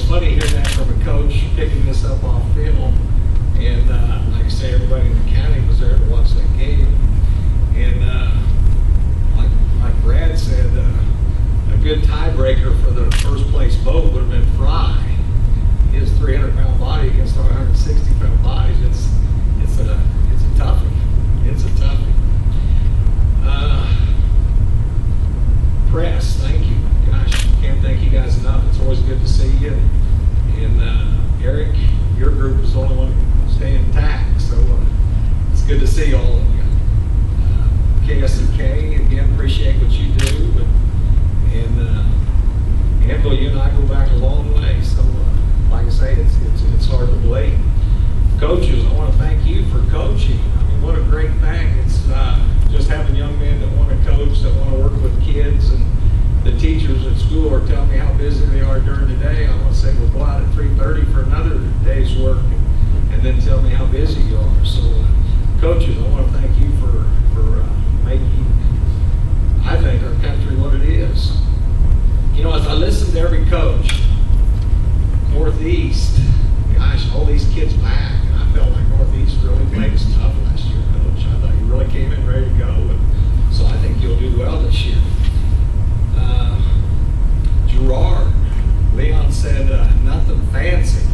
funny hearing that from a coach picking this up off film. And like I say, everybody in the county was there to watch that game. And like Brad said, a good tiebreaker for the first place vote would have been Fry. His 300-pound body against our 160-pound bodies. It's a toughie. It's a toughie. Press, thank you. Gosh, can't thank you guys enough. It's always good to see you. And Eric, your group is the only one staying intact, so it's good to see all of you. KSK, again, appreciate what you do. And Anvil, you and I go back a long way, so like I say, it's hard to believe. Coaches, I want to thank you for coaching. I mean, what a great thing. It's just having young men that want to coach, that want to work with kids, and the teachers at school are telling me how busy they are during the day. I want to say, we'll go out at 3:30 for another day's work, and then tell me how busy you are. So, coaches, I want to thank you for making, I think, our country what it is. You know, as I listen to every coach, Northeast, gosh, all these kids back, and I felt like Northeast really played us tough last year, Coach. I thought you really came in ready to go, and so I think you'll do well this year. Gerard, Leon said nothing fancy.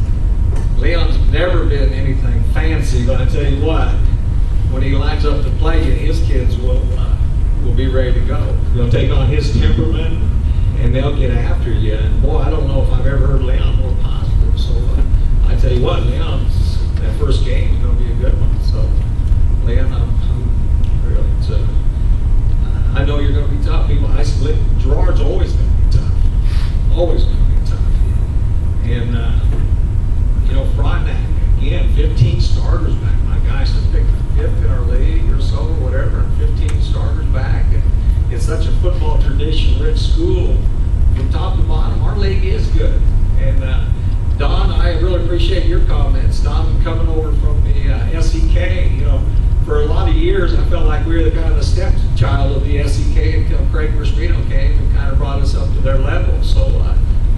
Leon's never been anything fancy, but I tell you what, when he lines up to play you, his kids will be ready to go. They'll take on his temperament, and they'll get after you. And boy, I don't know if I've ever heard Leon more positive. So I tell you what, Leon's, that first game is going to be a good one. So, Leon, I'm really, I know you're going to be tough. Gerard's always going to be tough. Always going to be tough. And, you know, Frontenac, again, 15 starters back. My guys have picked fifth in our league or so, or whatever, and 15 starters back. And it's such a football tradition-rich school from top to bottom. Our league is good. And Don, I really appreciate your comments. Don, coming over from the SEK, you know, for a lot of years, I felt like we were the kind of the stepchild of the SEK until Craig Rispino came and kind of brought us up to their level. So,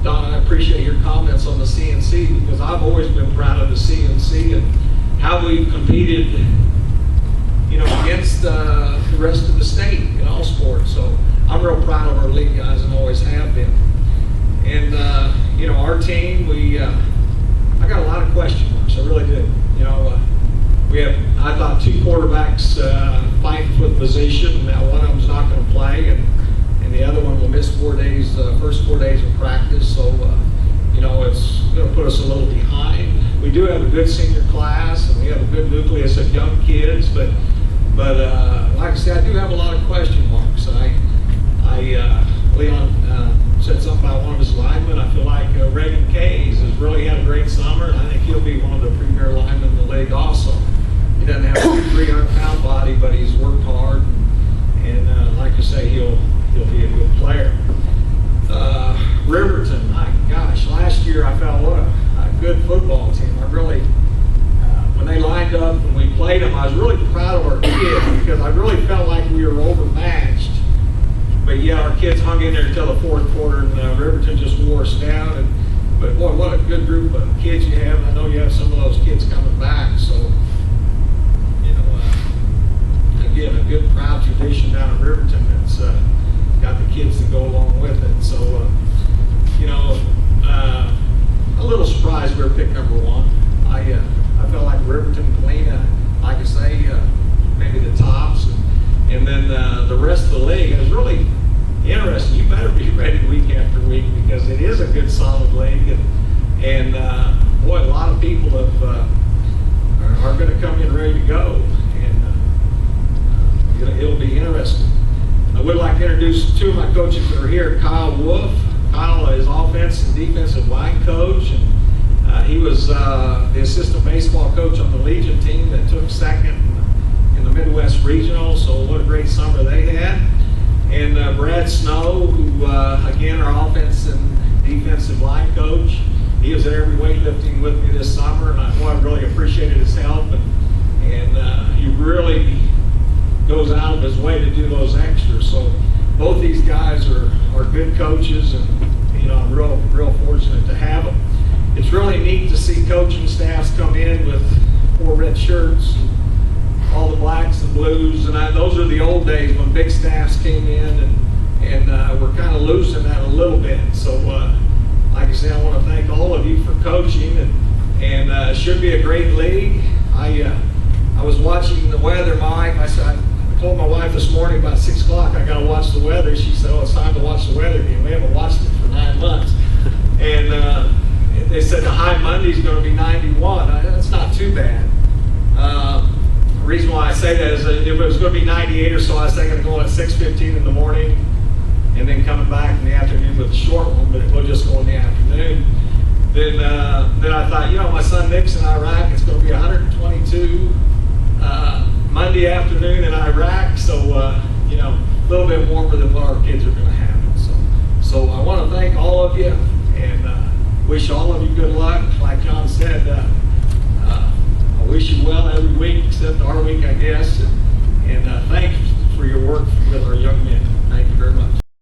Don, I appreciate your comments on the CNC, because I've always been proud of the CNC and how we've competed, you know, against the rest of the state in all sports. So I'm real proud of our league guys and always have been. And, you know, our team, I got a lot of question marks. I really did. You know, we have, I thought, two quarterbacks fighting for the position. Now one of them's not going to play, and the other one will miss 4 days, first 4 days of practice. So, you know, it's going to put us a little behind. We do have a good senior class, and we have a good nucleus of young kids, but like I said, I do have a lot of question marks. Leon said something about one of his linemen. I feel like Reagan Kays has really had a great summer, and I think he'll be one of the premier linemen in the league also. He doesn't have a 300-pound body, but he's worked hard, and like I say, he'll be a good player. Riverton, my gosh, last year I felt what a good football team. I really, when they lined up and we played them, I was really proud of our kids, because I really felt like we were overmatched. But yeah, our kids hung in there until the fourth quarter, and Riverton just wore us down. But boy, what a good group of kids you have. I know you have some of those kids coming back. So, you know, again, a good proud tradition down at Riverton that's got the kids to go along with it. So, you know, a little surprised we were picked number one. I felt like Riverton, Galena, like I say, maybe the tops, and then the rest of the league. It was really interesting. You better be ready week after week, because it is a good, solid league, and boy, a lot of people are going to come in ready to go, and it'll be interesting. I would like to introduce two of my coaches that are here. Kyle Wolf. Kyle is offense and defensive line coach, and he was the assistant baseball coach on the Legion team that took second in the Midwest Regional. So what a great summer they had. And Brad Snow, who again, our offense and defensive line coach. He was there every weightlifting with me this summer, and I really appreciated his help. And he really goes out of his way to do those extras. So both these guys are good coaches, and you know, I'm real fortunate to have them. was really neat to see coaching staffs come in with 4 red shirts, all the blacks and blues, and those are the old days when big staffs came in, and we're kind of losing that a little bit. So, like I said, I want to thank all of you for coaching, and it should be a great league. I was watching the weather, Mike. I told my wife this morning about 6 o'clock, I got to watch the weather. She said, oh, it's time to watch the weather again. We haven't watched it for 9 months. And they said the high Monday is going to be 91. That's not too bad. The reason why I say that is that if it was going to be 98 or so, I was thinking of going at 6:15 in the morning and then coming back in the afternoon with a short one, but we'll just go in the afternoon. Then I thought, my son Nick's in Iraq. It's going to be 122 Monday afternoon in Iraq, so a little bit warmer than what our kids are going to have. So I want to thank all of you and wish all of you good luck. Like John said, I wish you well every week except our week, I guess. And thank you for your work with our young men. Thank you very much.